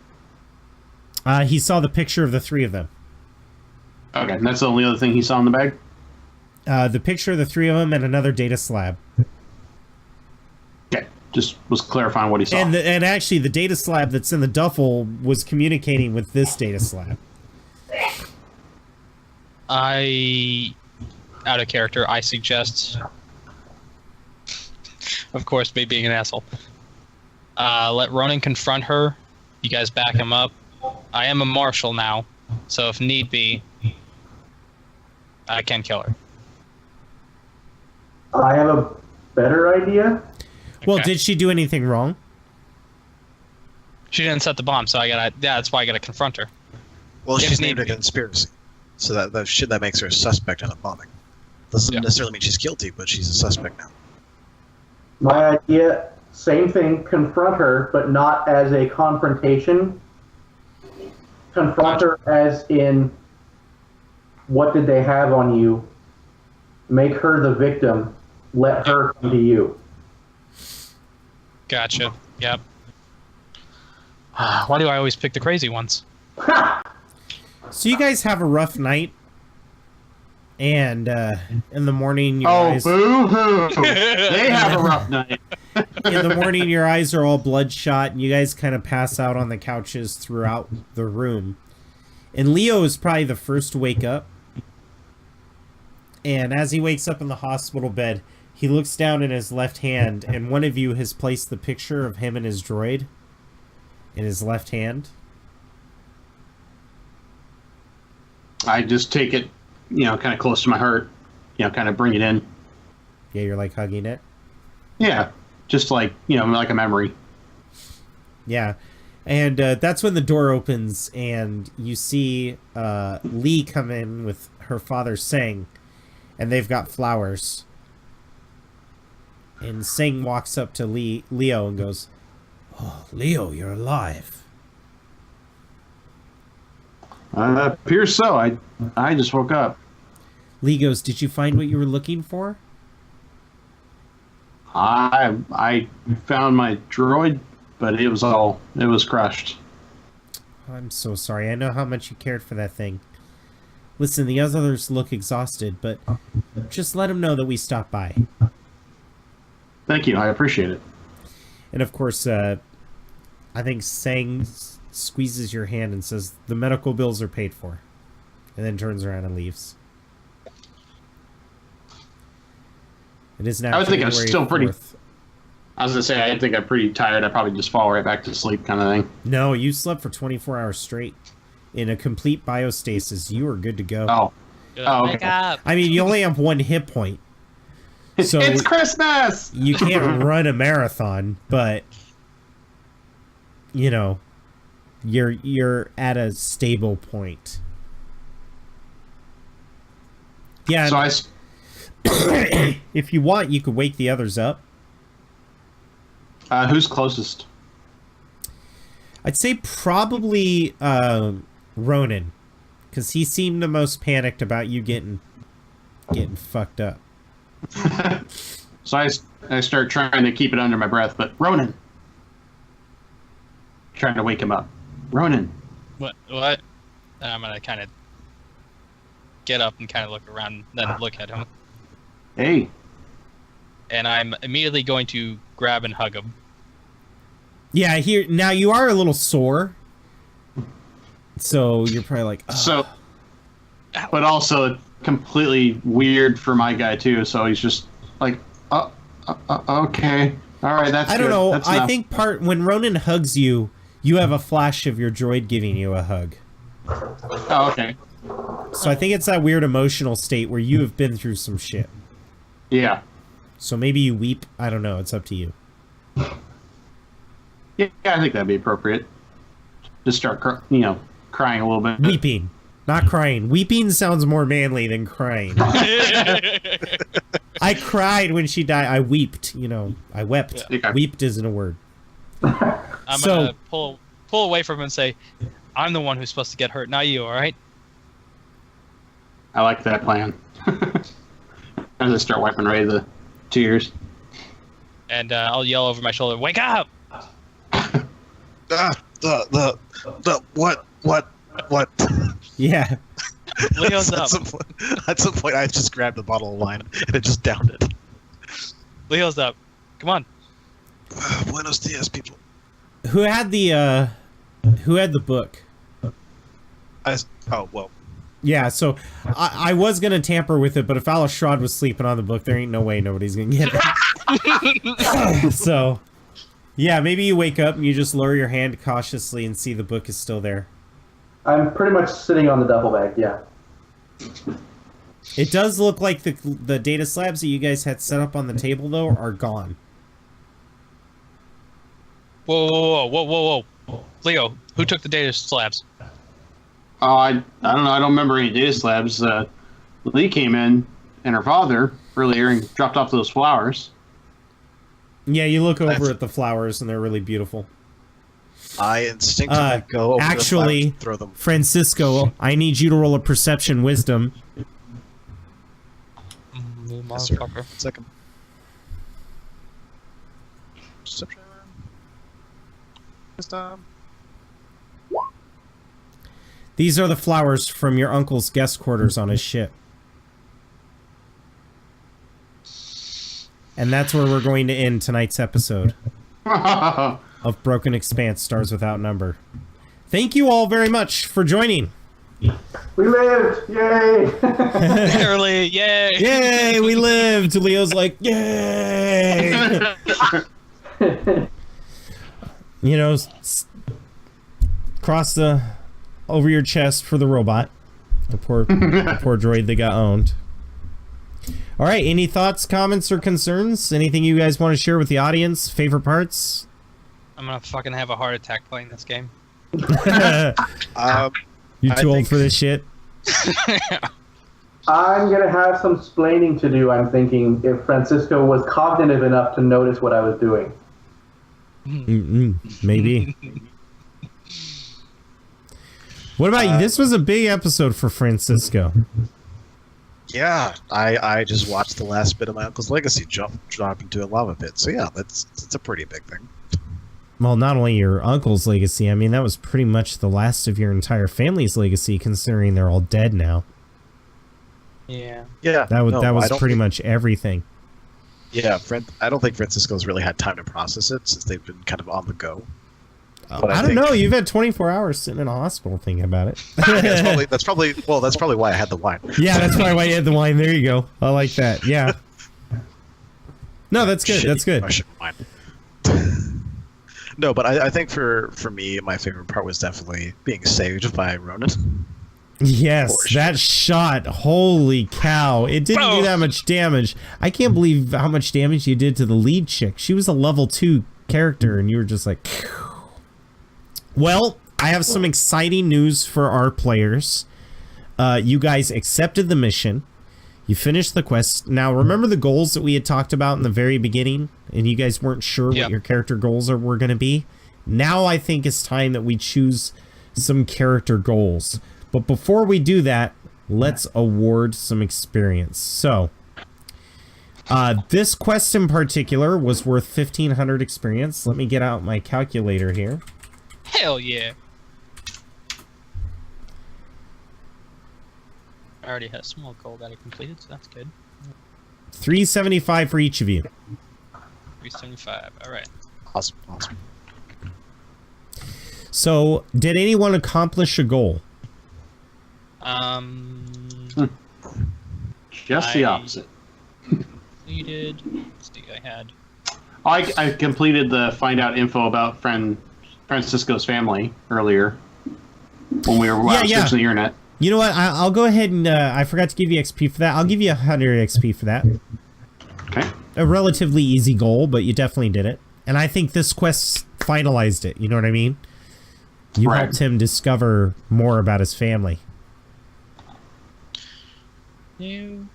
He saw the picture of the 3 of them. Okay, and that's the only other thing he saw in the bag. The picture of the 3 of them and another data slab. Okay, just was clarifying what he saw. And actually, the data slab that's in the duffel was communicating with this data slab. Out of character, I suggest, of course, me being an asshole, let Ronan confront her. You guys back him up. I am a marshal now, so if need be, I can kill her. I have a better idea. Well, Okay. did she do anything wrong? She didn't set the bomb, so that's why I gotta confront her. Well, If she's need named a be. conspiracy, so that makes her a suspect in a bombing. Doesn't Yeah. necessarily mean she's guilty, but she's a suspect now. My idea, same thing, confront her, but not as a confrontation. Confront her as in, what did they have on you? Make her the victim. Let her come to you. Gotcha. Yep. Why do I always pick the crazy ones? So you guys have a rough night. And in the morning, your Oh, eyes... boo-hoo! They have a rough night. In the morning, your eyes are all bloodshot, and you guys kind of pass out on the couches throughout the room. And Leo is probably the first to wake up. And as he wakes up in the hospital bed, he looks down in his left hand, and one of you has placed the picture of him and his droid in his left hand. I just take it, kind of close to my heart, kind of bring it in. Yeah, you're like hugging it. Yeah, just like, like a memory. Yeah. And that's when the door opens, and you see Lee come in with her father, Sang, and they've got flowers. And Sang walks up to Leo and goes, "Oh, Leo, you're alive." Appears so. I just woke up. Lee goes, "Did you find what you were looking for?" I found my droid, but it was crushed. I'm so sorry. I know how much you cared for that thing. Listen, the others look exhausted, but just let them know that we stopped by. Thank you. I appreciate it. And of course, I think Sang squeezes your hand and says, "The medical bills are paid for," and then turns around and leaves. It is now. I would think I'm still pretty. 4th. I was gonna say I think I'm pretty tired. I probably just fall right back to sleep, kind of thing. No, you slept for 24 hours straight in a complete biostasis. You are good to go. Oh, Wake okay. up. I mean, you only have 1 hit point, so It's Christmas. you can't run a marathon, but you're at a stable point. Yeah. So If you want, you could wake the others up. who's closest? I'd say probably Ronan, because he seemed the most panicked about you getting fucked up. So I start trying to keep it under my breath, but Ronan, trying to wake him up. Ronan. What? And I'm gonna kind of get up and kind of look around, then look at him. Hey. And I'm immediately going to grab and hug him. Yeah, here now you are a little sore, so you're probably like, "Oh." So, but also completely weird for my guy too. So he's just like, okay, all right, that's. I don't good. know. That's I enough. think when Ronan hugs you, you have a flash of your droid giving you a hug. Oh, okay. So I think it's that weird emotional state where you have been through some shit. Yeah. So maybe you weep. I don't know. It's up to you. Yeah, I think that'd be appropriate. Just start, crying a little bit. Weeping, not crying. Weeping sounds more manly than crying. I cried when she died. I weeped. I wept. Yeah. Weeped isn't a word. I'm gonna pull away from him and say, "I'm the one who's supposed to get hurt, not you. All right?" I like that plan. As I start wiping away the tears. And I'll yell over my shoulder, "Wake up!" What? Yeah. Leo's up. At some point, I just grabbed the bottle of wine and I just downed it. Leo's up. Come on. Buenos dias, people. Who had the book? Well. Yeah, so I was gonna tamper with it, but if Alice Shrod was sleeping on the book, there ain't no way nobody's gonna get it. So, yeah, maybe you wake up and you just lower your hand cautiously and see the book is still there. I'm pretty much sitting on the duffel bag, yeah. It does look like the data slabs that you guys had set up on the table, though, are gone. Whoa. Leo, who took the data slabs? Oh, I don't know. I don't remember any data slabs. Lee came in and her father earlier and dropped off those flowers. Yeah, you look over at the flowers and they're really beautiful. I instinctively go over actually, the flowers and throw them. Francisco, I need you to roll a perception wisdom. Yes, sir. Second. Perception. Wisdom. These are the flowers from your uncle's guest quarters on his ship. And that's where we're going to end tonight's episode of Broken Expanse Stars Without Number. Thank you all very much for joining. We lived! Yay! Barely, yay! Yay, we lived! Leo's like, yay! You know, cross over your chest for the robot. The poor droid that got owned. All right, any thoughts, comments, or concerns? Anything you guys want to share with the audience? Favorite parts? I'm gonna fucking have a heart attack playing this game. You too old for this shit? I'm gonna have some splaining to do, I'm thinking, if Francisco was cognitive enough to notice what I was doing. Maybe. What about you? This was a big episode for Francisco. Yeah, I just watched the last bit of my uncle's legacy drop into a lava pit. So yeah, it's a pretty big thing. Well, not only your uncle's legacy, I mean, that was pretty much the last of your entire family's legacy, considering they're all dead now. Yeah. Yeah. That was pretty much everything. Yeah, I don't think Francisco's really had time to process it since they've been kind of on the go. But I don't know. You've had 24 hours sitting in a hospital thinking about it. that's probably why I had the wine. Yeah, that's probably why you had the wine. There you go. I like that. Yeah. No, that's good. That's good. No, but I think for me, my favorite part was definitely being saved by Ronan. Yes, that shot. Holy cow. It didn't do that much damage. I can't believe how much damage you did to the lead chick. She was a level 2 character, and you were just like... Well, I have some exciting news for our players. You guys accepted the mission. You finished the quest. Now, remember the goals that we had talked about in the very beginning? And you guys weren't sure what your character goals were going to be? Now I think it's time that we choose some character goals. But before we do that, let's award some experience. So, this quest in particular was worth 1,500 experience. Let me get out my calculator here. Hell yeah. I already had a small goal that I completed, so that's good. 375 for each of you. 375, alright. Awesome. So, did anyone accomplish a goal? Just the opposite. Completed. Let's see, I had. I completed the find out info about Francisco's family earlier when we were searching the internet. You know what? I'll go ahead and I forgot to give you XP for that. I'll give you 100 XP for that. Okay. A relatively easy goal, but you definitely did it. And I think this quest finalized it. You know what I mean? You helped him discover more about his family. No,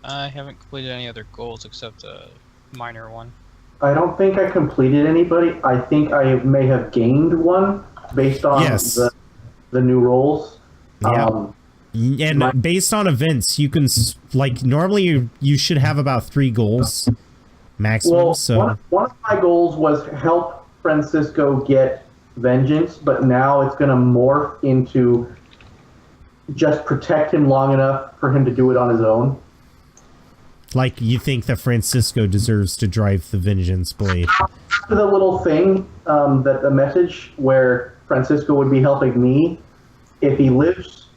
I haven't completed any other goals except a minor one. I don't think I completed anybody. I think I may have gained one based on the new roles. Yeah. And based on events, you can, like, normally you should have about 3 goals maximum. Well, so one of my goals was help Francisco get vengeance, but now it's going to morph into just protect him long enough for him to do it on his own. Like, you think that Francisco deserves to drive the vengeance blade? After the little thing, that the message where Francisco would be helping me, if he lives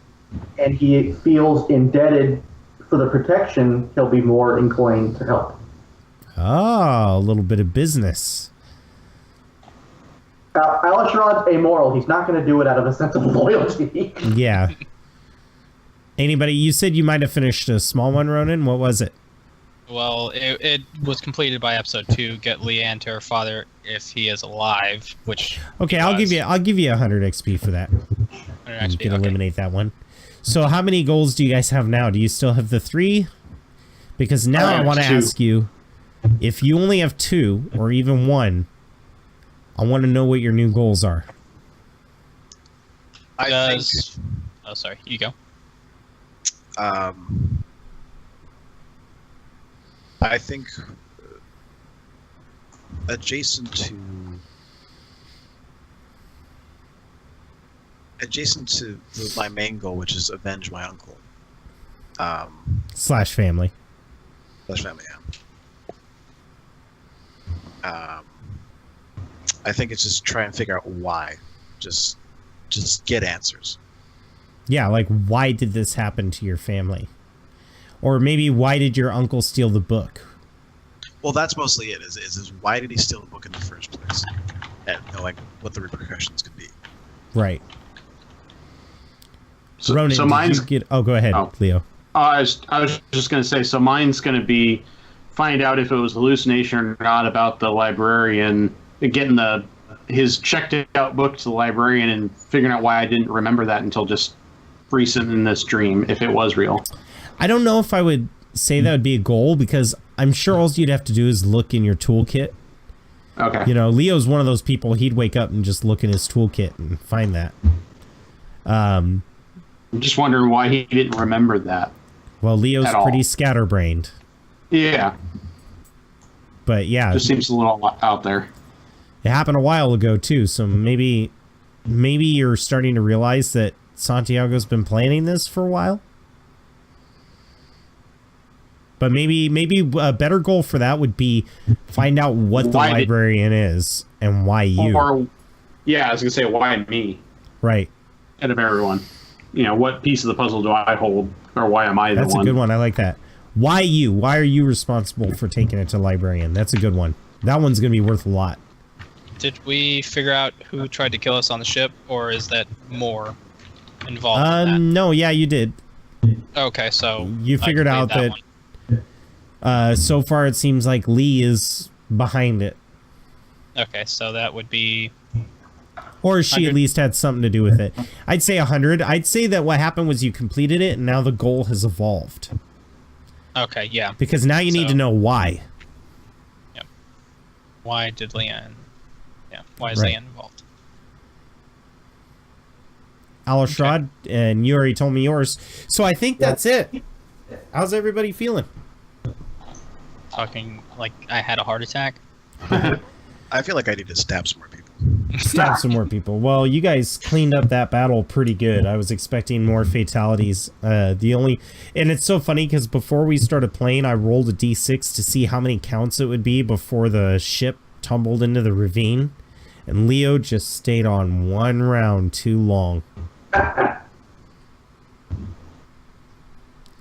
and he feels indebted for the protection, he'll be more inclined to help. Oh, a little bit of business. Alisharad's amoral. He's not going to do it out of a sense of loyalty. Yeah. Anybody, you said you might have finished a small one, Ronan. What was it? Well, it was completed by episode 2. Get Leanne to her father if he is alive, which. Okay, I'll give you 100 XP for that. 100 XP, you can eliminate that one. So, how many goals do you guys have now? Do you still have the 3? Because now I want to ask you, if you only have 2 or even 1, I want to know what your new goals are. Oh, sorry. You go. I think adjacent to my main goal, which is avenge my uncle. Slash family. Slash family, yeah. I think it's just try and figure out why. Just get answers. Yeah, like why did this happen to your family? Or maybe why did your uncle steal the book? Well, that's mostly it. Is why did he steal the book in the first place? And knowing what the repercussions could be. Right. So, Ronan, so mine's. oh, go ahead, Leo. I was just going to say, so mine's going to be find out if it was hallucination or not about the librarian, getting his checked out book to the librarian and figuring out why I didn't remember that until just recent in this dream, if it was real. I don't know if I would say that would be a goal, because I'm sure all you'd have to do is look in your toolkit. Okay. You know, Leo's one of those people, he'd wake up and just look in his toolkit and find that. I'm just wondering why he didn't remember that. Well, Leo's pretty scatterbrained. Yeah. But yeah. Just seems a little out there. It happened a while ago too, so maybe you're starting to realize that Santiago's been planning this for a while. But maybe a better goal for that would be find out what the librarian is and why you. Or, yeah, I was gonna say why me. Right. Out of everyone, what piece of the puzzle do I hold, or why am I the one? That's a good one. I like that. Why you? Why are you responsible for taking it to the librarian? That's a good one. That one's gonna be worth a lot. Did we figure out who tried to kill us on the ship, or is that more involved in that? No, yeah, you did. Okay, so you figured out that so far it seems like Lee is behind it. Okay, so that would be... Or she at least had something to do with it. I'd say 100. I'd say that what happened was you completed it, and now the goal has evolved. Okay, yeah. Because now you need to know why. Yep. Why did Leanne... Yeah, why is Leanne involved? Alashrad, and you already told me yours. So I think that's it. How's everybody feeling? Talking like I had a heart attack. I feel like I need to stab some more people. Stab some more people. Well, you guys cleaned up that battle pretty good. I was expecting more fatalities. And it's so funny because before we started playing, I rolled a d6 to see how many counts it would be before the ship tumbled into the ravine. And Leo just stayed on one round too long.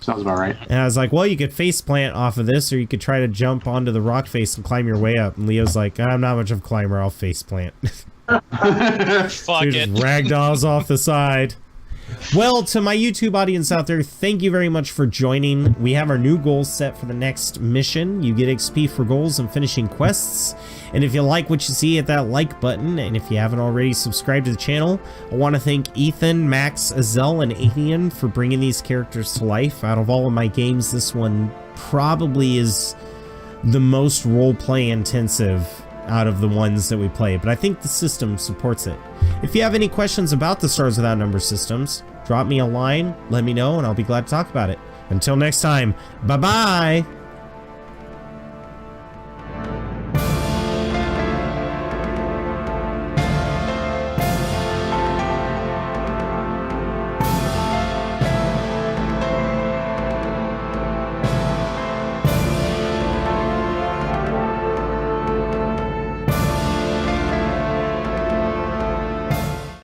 Sounds about right. And I was like, well, you could face plant off of this, or you could try to jump onto the rock face and climb your way up. And Leo's like, I'm not much of a climber, I'll face plant. Fuck it. Ragdolls off the side. Well, to my YouTube audience out there, thank you very much for joining. We have our new goals set for the next mission. You get XP for goals and finishing quests. And if you like what you see, hit that like button. And if you haven't already subscribed to the channel, I want to thank Ethan, Max, Azel, and Athean for bringing these characters to life. Out of all of my games, this one probably is the most roleplay intensive out of the ones that we play, but I think the system supports it. If you have any questions about the Stars Without Number systems, drop me a line, let me know, and I'll be glad to talk about it. Until next time, bye-bye!